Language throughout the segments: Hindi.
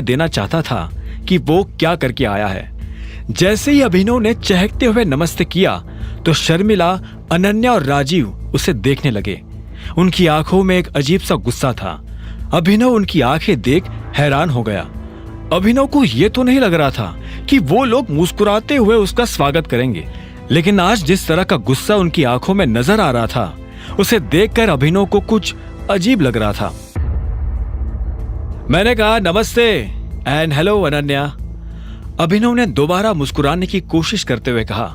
देना चाहता था कि वो क्या करके आया है। जैसे ही अभिनव ने चहकते हुए नमस्ते किया तो शर्मिला, अनन्या और राजीव उसे देखने लगे। उनकी आंखों में एक अजीब सा गुस्सा था। अभिनव उनकी आंखें देख हैरान हो गया। अभिनव को यह तो नहीं लग रहा था कि वो लोग मुस्कुराते हुए उसका स्वागत करेंगे, लेकिन आज जिस तरह का गुस्सा उनकी आंखों में नजर आ रहा था, उसे देखकर अभिनव को कुछ अजीब लग रहा था। मैंने कहा नमस्ते एंड हेलो अनन्या। अभिनव ने दोबारा मुस्कुराने की कोशिश करते हुए कहा,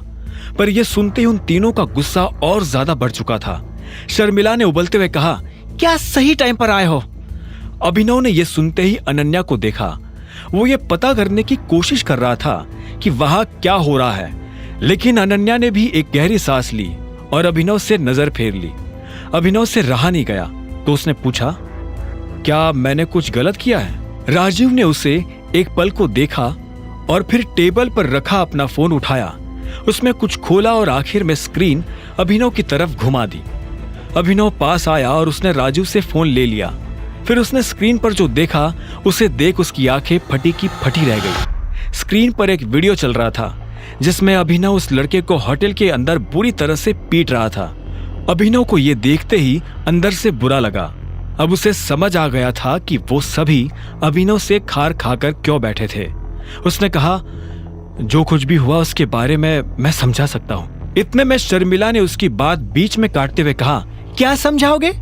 पर यह सुनते ही उन तीनों का गुस्सा और ज्यादा बढ़ चुका था। शर्मिला ने उबलते हुए कहा, क्या सही टाइम पर आए हो? अभिनव ने यह सुनते ही अनन्या को देखा। वो ये पता करने की कोशिश कर रहा था कि वहां क्या हो रहा है, लेकिन अनन्या ने भी एक गहरी सांस ली और अभिनव से नजर फेर ली। अभिनव से रहा नहीं गया तो उसने पूछा, क्या मैंने कुछ गलत किया है? राजीव ने उसे एक पल को देखा और फिर टेबल पर रखा अपना फोन उठाया, उसमें कुछ खोला और आखिर में स्क्रीन अभिनव की तरफ घुमा दी। अभिनव पास आया और उसने राजीव से फोन ले लिया। फिर उसने स्क्रीन पर जो देखा उसे देख उसकी आंखें फटी की फटी रह गई। स्क्रीन पर एक वीडियो चल रहा था जिसमें अभिनव उस लड़के को होटल के अंदर बुरी तरह से पीट रहा था। अभिनव को यह देखते ही अंदर से बुरा लगा। अब उसे समझ आ गया था कि वो सभी अभिनव से खार खाकर क्यों बैठे थे। उसने कहा, जो कुछ भी हुआ उसके बारे में मैं समझा सकता हूँ। इतने में शर्मिला ने उसकी बात बीच में काटते हुए कहा, क्या समझाओगे?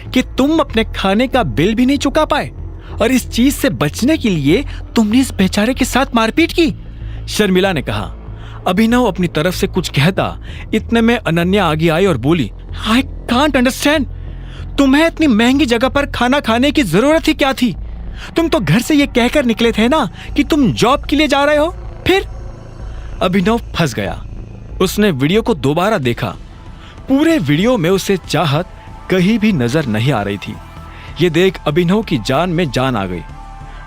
कि तुम अपने खाने का बिल भी नहीं चुका पाए और इस चीज से बचने के लिए तुमने इस बेचारे के साथ मारपीट की? शर्मिला ने कहा। अभिनव अपनी तरफ से कुछ कहता, इतने में अनन्या आगे आई और बोली, आई कांट अंडरस्टैंड, तुम्हें इतनी महंगी जगह पर खाना खाने की जरूरत ही क्या थी? तुम तो घर से ये कहकर निकले थे ना कि तुम जॉब के लिए जा रहे हो। फिर अभिनव फंस गया। उसने वीडियो को दोबारा देखा। पूरे वीडियो में उसे चाहत कहीं भी नजर नहीं आ रही थी। ये देख अभिनव की जान में जान आ गई।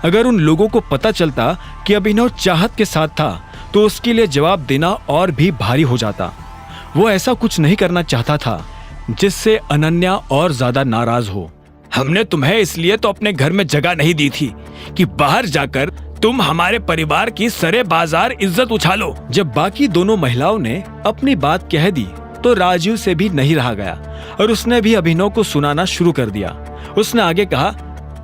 अगर उन लोगों को पता चलता कि अभिनव चाहत के साथ था तो उसके लिए जवाब देना और भी भारी हो जाता। वो ऐसा कुछ नहीं करना चाहता था जिससे अनन्या और ज्यादा नाराज हो। हमने तुम्हें इसलिए तो अपने घर में जगह नहीं दी थी कि बाहर जाकर तुम हमारे परिवार की सरे बाजार इज्जत उछालो। जब बाकी दोनों महिलाओं ने अपनी बात कह दी तो राजीव से भी नहीं रहा गया और उसने भी अभिनव को सुनाना शुरू कर दिया। उसने आगे कहा,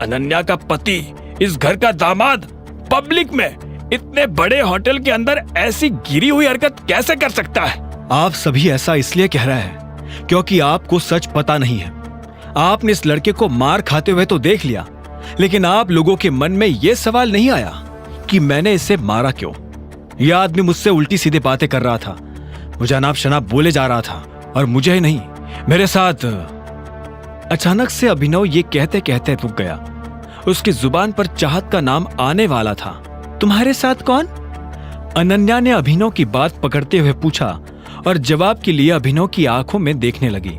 अनन्या का पति, इस घर का दामाद, पब्लिक में इतने बड़े होटल के अंदर ऐसी गिरी हुई हरकत कैसे कर सकता है? आप सभी ऐसा इसलिए कह रहे हैं क्योंकि आपको सच पता नहीं है। आपने इस लड़के को मार खाते हुए तो देख लिया, लेकिन आप लोगों के मन में यह सवाल नहीं आया कि मैंने इसे मारा क्यों। यह आदमी मुझसे उल्टी सीधी बातें कर रहा था, मुझे अनाप शनाप बोले जा रहा था और मुझे ही नहीं, मेरे साथ। अचानक से अभिनव ये कहते कहते रुक गया। उसकी जुबान पर चाहत का नाम आने वाला था। तुम्हारे साथ कौन? अनन्या ने अभिनव की बात पकड़ते हुए पूछा और जवाब के लिए अभिनव की आंखों में देखने लगी।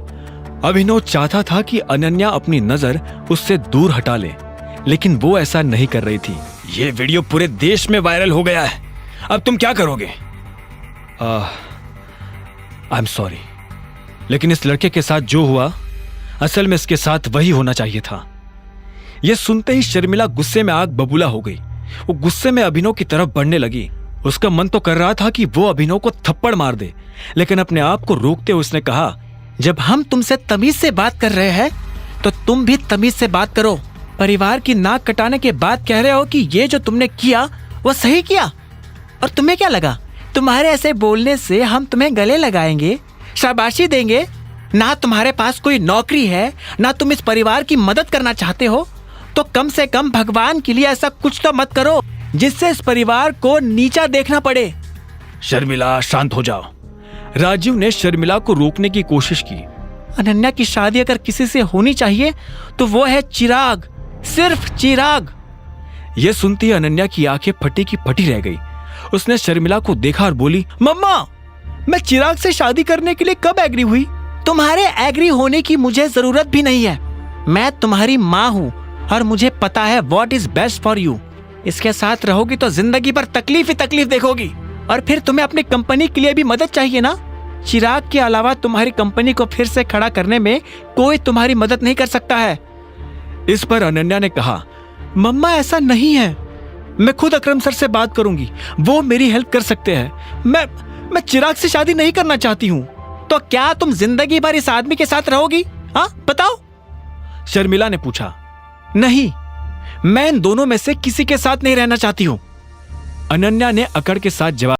अभिनव चाहता था कि अनन्या अपनी नजर उससे दूर हटा ले, लेकिन वो ऐसा नहीं कर रही थी। ये वीडियो पूरे देश में वायरल हो गया है, अब तुम क्या करोगे? आई एम सॉरी, लेकिन इस लड़के के साथ जो हुआ असल में इसके साथ वही होना चाहिए था। यह सुनते ही शर्मिला गुस्से में आग बबूला हो गई। वो गुस्से में अभिनव की तरफ बढ़ने लगी। उसका मन तो कर रहा था कि वो अभिनव को थप्पड़ मार दे, लेकिन अपने आप को रोकते हुए उसने कहा, जब हम तुमसे तमीज से बात कर रहे हैं तो तुम भी तमीज से बात करो। परिवार की नाक कटाने के बाद कह रहे हो कि ये जो तुमने किया वो सही किया, और तुम्हें क्या लगा तुम्हारे ऐसे बोलने से हम तुम्हें गले लगाएंगे, शाबाशी देंगे? ना तुम्हारे पास कोई नौकरी है, ना तुम इस परिवार की मदद करना चाहते हो, तो कम से कम भगवान के लिए ऐसा कुछ तो मत करो जिससे इस परिवार को नीचा देखना पड़े। शर्मिला, शांत हो जाओ। राजीव ने शर्मिला को रोकने की कोशिश की। अनन्या की शादी अगर किसी से होनी चाहिए तो वो है चिराग, सिर्फ चिराग। यह सुनती अनन्या की आंखें फटी की फटी रह गई। उसने शर्मिला को देखा और बोली, मम्मा, मैं चिराग से शादी करने के लिए कब एग्री हुई? तुम्हारे एग्री होने की मुझे जरूरत भी नहीं है। मैं तुम्हारी माँ हूँ और मुझे पता है what is best for you. इसके साथ रहोगी तो जिंदगी भर तकलीफ ही तकलीफ देखोगी, और फिर तुम्हें अपनी कंपनी के लिए भी मदद चाहिए ना। चिराग के अलावा तुम्हारी कंपनी को फिर से खड़ा करने में कोई तुम्हारी मदद नहीं कर सकता है। इस पर अनन्या ने कहा, मम्मा ऐसा नहीं है, मैं खुद अकरम सर से बात करूंगी, वो मेरी हेल्प कर सकते हैं। मैं चिराग से शादी नहीं करना चाहती हूं। तो क्या तुम जिंदगी भर इस आदमी के साथ रहोगी? हाँ बताओ, शर्मिला ने पूछा। नहीं, मैं इन दोनों में से किसी के साथ नहीं रहना चाहती हूं, अनन्या ने अकड़ के साथ जवाब